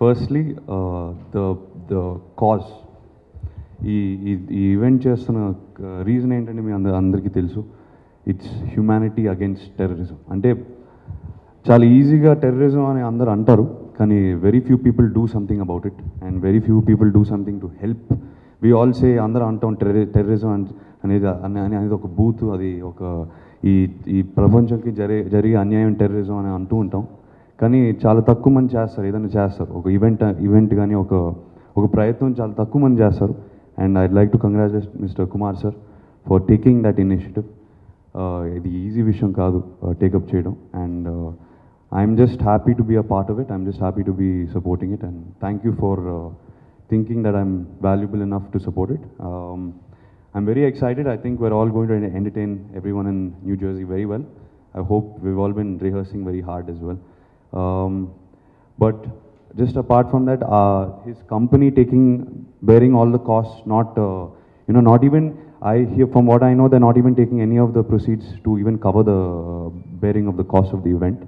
Firstly the cause ఈ event చేస్తున్న reason ఏంటంటే మీ అందరికీ తెలుసు. It's humanity against terrorism. అంటే చాలా ఈజీగా టెర్రరిజం అని అందరూ అంటారు, కానీ very few people do something about it and very few people do something to help. We all say అందరూ అంటాం టెర్రరిజం అనేది ఒక బూత్, అది ఒక ఈ ప్రపంచంకి జరిగే అన్యాయం టెర్రరిజం అని అంటూ ఉంటాం. కానీ చాలా తక్కువ మంది చేస్తారు, ఏదైనా చేస్తారు. ఒక ఈవెంట్ కానీ ఒక ప్రయత్నం చాలా తక్కువ మంది చేస్తారు. And I'd like to congratulate mister Kumar sir for taking that initiative. ఇది ఈజీ విషయం కాదు టేకప్ చేయడం. And I'm just happy to be a part of it. I'm just happy to be supporting it. And thank you for thinking that I'm valuable enough to support it. I'm very excited. I think we're all going to entertain everyone in New Jersey very well. I hope we've all been rehearsing very hard as well. But just apart from that, his company bearing all the costs, not even, I hear from what I know, they're not even taking any of the proceeds to even cover the bearing of the cost of the event.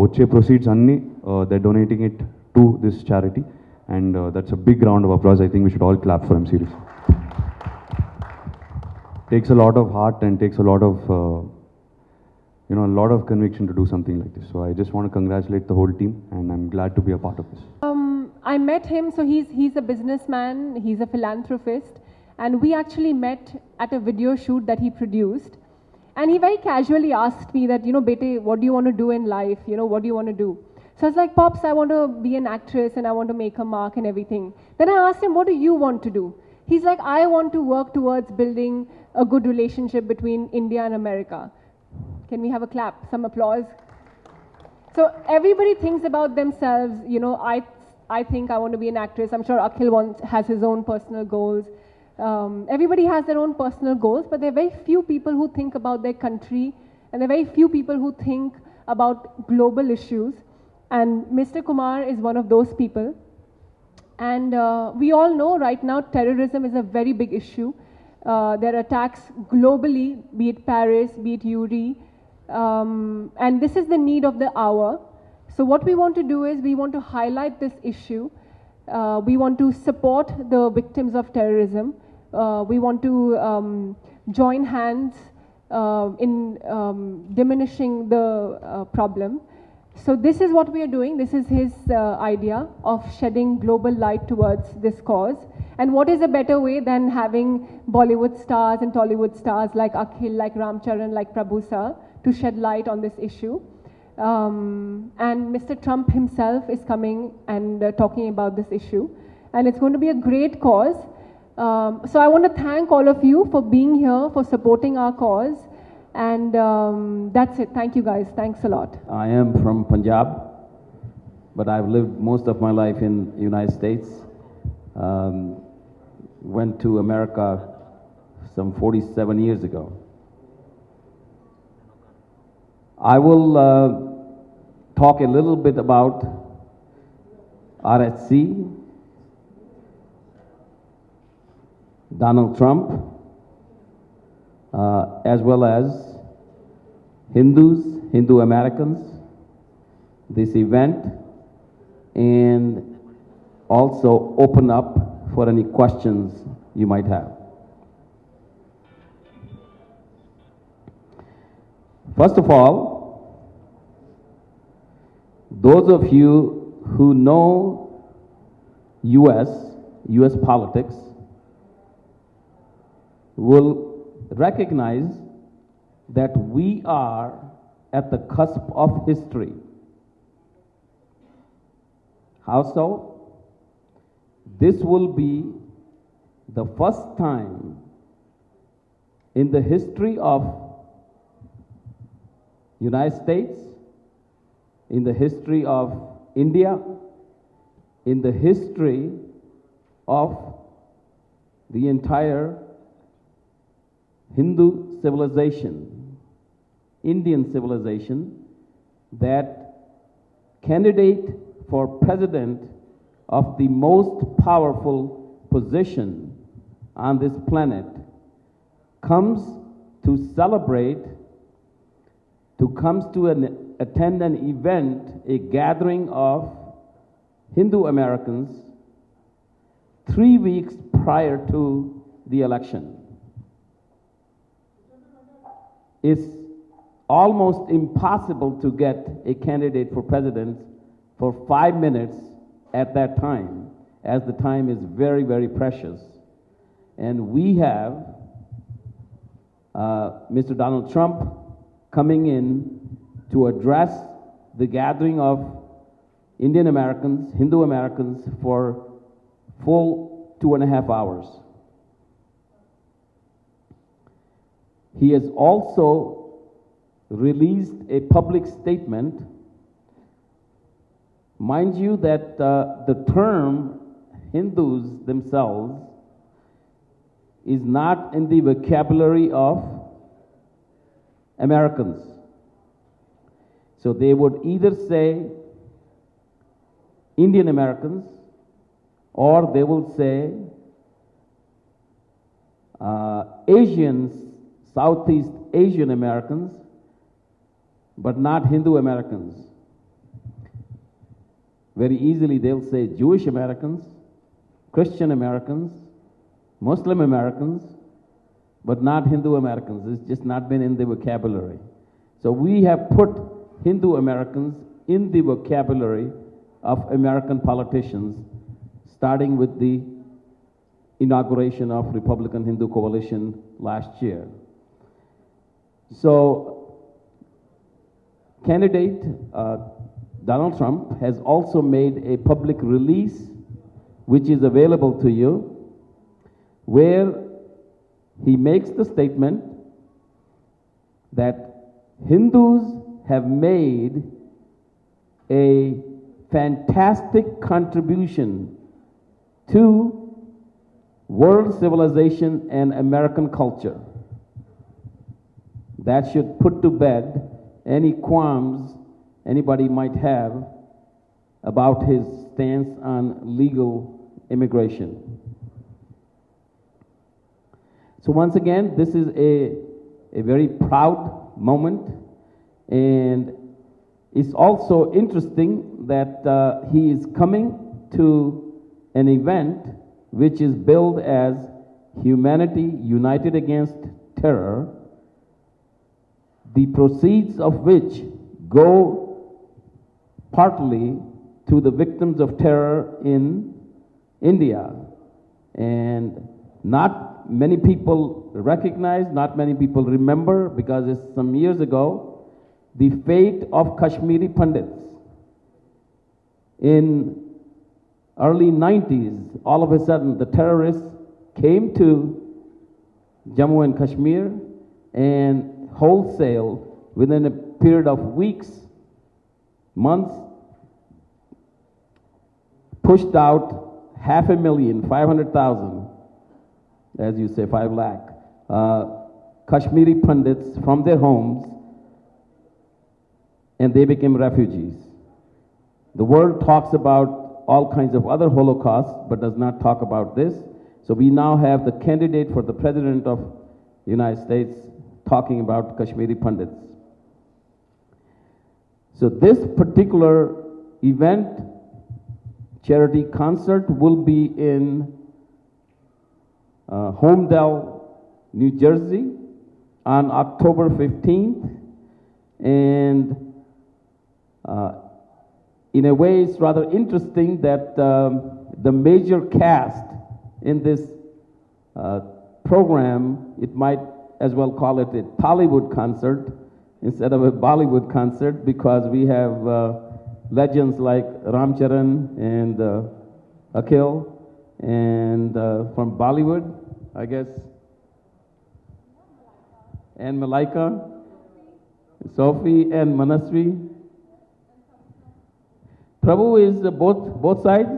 Uche proceeds anni, they're donating it to this charity. And that's a big round of applause. I think we should all clap for him, seriously. Takes a lot of heart and takes a lot of, a lot of conviction to do something like this. So I just want to congratulate the whole team, and I'm glad to be a part of this. I met him, so he's a businessman, he's a philanthropist, and we actually met at a video shoot that he produced. And he very casually asked me that, Bete, what do you want to do in life? What do you want to do? So I was like, Pops, I want to be an actress and I want to make a mark and everything. Then I asked him, what do you want to do? He's like, I want to work towards building a good relationship between India and America. Can we have a clap, some applause? So everybody thinks about themselves. I think I want to be an actress. I'm sure Akhil has his own personal goals. Everybody has their own personal goals, but there are very few people who think about their country, and there are very few people who think about global issues. And Mr. Kumar is one of those people. And we all know right now terrorism is a very big issue. There are attacks globally, be it Paris, be it URI. And this is the need of the hour. So what we want to do is we want to highlight this issue. We want to support the victims of terrorism. We want to join hands in diminishing the problem. So this is what we are doing. This is his idea of shedding global light towards this cause. And what is a better way than having Bollywood stars and Tollywood stars like Akhil, like Charan, like Prabhu sir to shed light on this issue. And Mr. Trump himself is coming and talking about this issue. And it's going to be a great cause. So I want to thank all of you for being here, for supporting our cause. And that's it. Thank you guys. Thanks a lot. I am from Punjab, but I've lived most of my life in the United States. Went to America some 47 years ago. I will talk a little bit about RHC, Donald Trump, as well as Hindus, Hindu Americans, this event, and also open up for any questions you might have. First of all, those of you who know US politics will recognize that we are at the cusp of history. How so? This will be the first time in the history of United States, in the history of India, in the history of the entire Hindu civilization, Indian civilization, that candidate for president of the most powerful position on this planet comes to celebrate, attend an event, a gathering of Hindu Americans 3 weeks prior to the election. It's almost impossible to get a candidate for president for 5 minutes at that time, as the time is very, very precious. And we have Mr. Donald Trump coming in to address the gathering of Indian Americans, Hindu Americans, for full 2.5 hours. He has also released a public statement. Mind you that the term Hindus themselves is not in the vocabulary of Americans. So they would either say Indian Americans, or they will say Asians, Southeast Asian Americans, but not Hindu Americans. Very easily they'll say Jewish Americans, Christian Americans, Muslim Americans, but not Hindu Americans. It's just not been in the vocabulary. So we have put Hindu Americans in the vocabulary of American politicians, starting with the inauguration of Republican Hindu Coalition last year. So, candidate Donald Trump has also made a public release, which is available to you, where he makes the statement that Hindus have made a fantastic contribution to world civilization and American culture. That should put to bed any qualms anybody might have about his stance on legal immigration. So once again, this is a very proud moment, and it's also interesting that he is coming to an event which is billed as Humanity United Against Terror, the proceeds of which go partly to the victims of terror in India. And not many people recognize, not many people remember, because it's some years ago, the fate of Kashmiri Pandits. In early 90s, all of a sudden, the terrorists came to Jammu and Kashmir and wholesale, within a period of weeks, months, pushed out 500,000, 500,000, as you say, 5 lakh, Kashmiri Pandits from their homes, and they became refugees. The world talks about all kinds of other holocausts, but does not talk about this. So we now have the candidate for the President of the United States talking about Kashmiri Pandits. So this particular event, charity concert, will be in Homedale, New Jersey on October 15th. And in a way, it's rather interesting that the major cast in this program, it might as well call it a Tollywood concert instead of a Bollywood concert, because we have legends like Charan and Akhil, and from Bollywood, I guess, and Malaika, Sophie and Manasvi. Prabhu is both sides.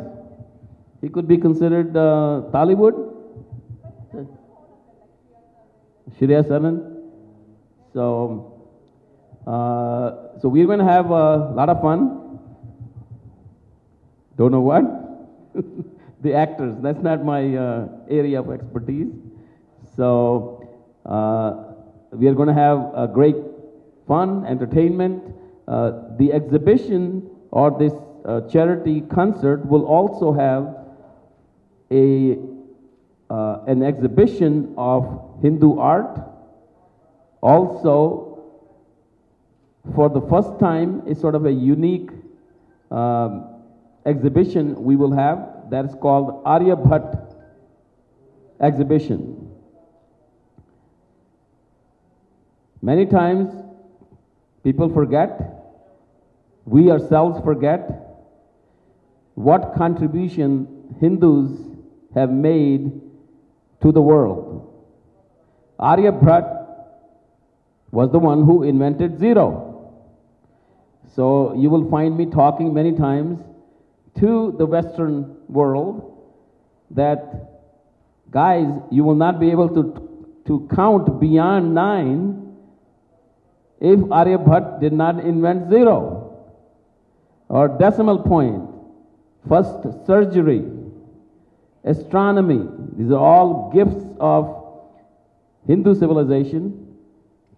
He could be considered Tollywood. Shreya Saran. So we're going to have a lot of fun. Don't know what? The actors. That's not my area of expertise. So we are going to have a great fun, entertainment. The exhibition or this charity concert will also have an exhibition of Hindu art. Also, for the first time, it's sort of a unique exhibition we will have that is called Aryabhat exhibition. Many times people forget, we ourselves forget what contribution Hindus have made to the world. Aryabhat was the one who invented zero. So you will find me talking many times to the Western world that, guys, you will not be able to count beyond 9 if Aryabhat did not invent zero or decimal point. First, surgery, astronomy, these are all gifts of Hindu civilization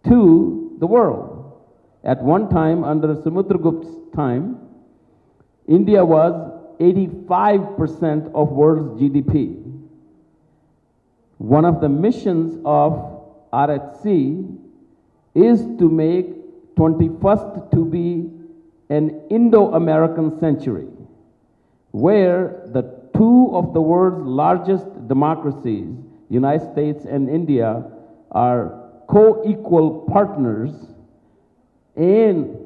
to the world. At one time, under Samudragupta's time, India was 85% of world's GDP. One of the missions of RHC is to make 21st to be an Indo-American century, where the two of the world's largest democracies, United States and India, are co-equal partners in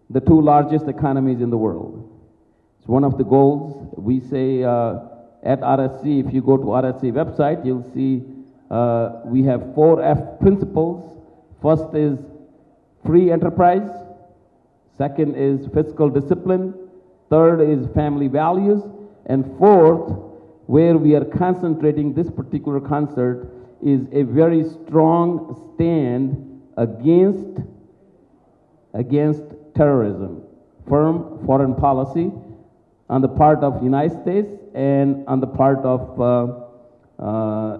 the two largest economies in the world. It's one of the goals. We say at RHC, if you go to RHC website, you'll see we have 4 F principles. First is free enterprise. Second is fiscal discipline. Third is family values. And fourth, where we are concentrating this particular concert, is a very strong stand against terrorism. Firm foreign policy on the part of United States and on the part of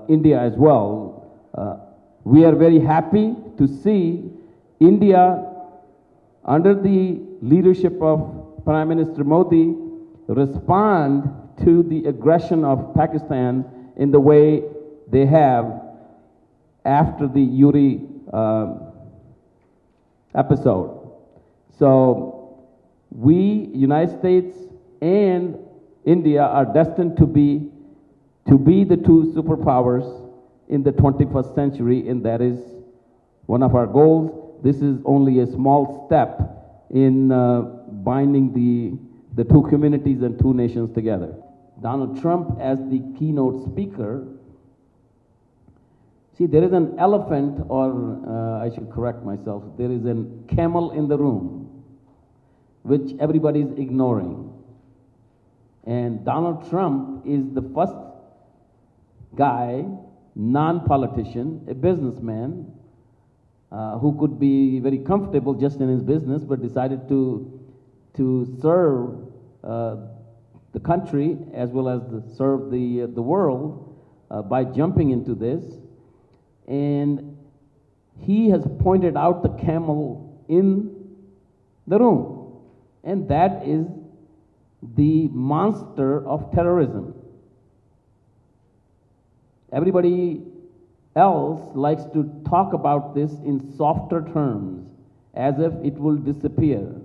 India as well. We are very happy to see India, under the leadership of Prime Minister Modi, respond to the aggression of Pakistan in the way they have after the Uri episode. So we, United States and India, are destined to be the two superpowers in the 21st century, and that is one of our goals. This is only a small step in binding the two communities and two nations together. Donald Trump as the keynote speaker. See, there is an elephant, or I should correct myself, there is a camel in the room, which everybody is ignoring. And Donald Trump is the first guy, non-politician, a businessman, who could be very comfortable just in his business, but decided to serve the country as well as serve the world by jumping into this. And he has pointed out the camel in the room, and that is the monster of terrorism. Everybody else likes to talk about this in softer terms, as if it will disappear.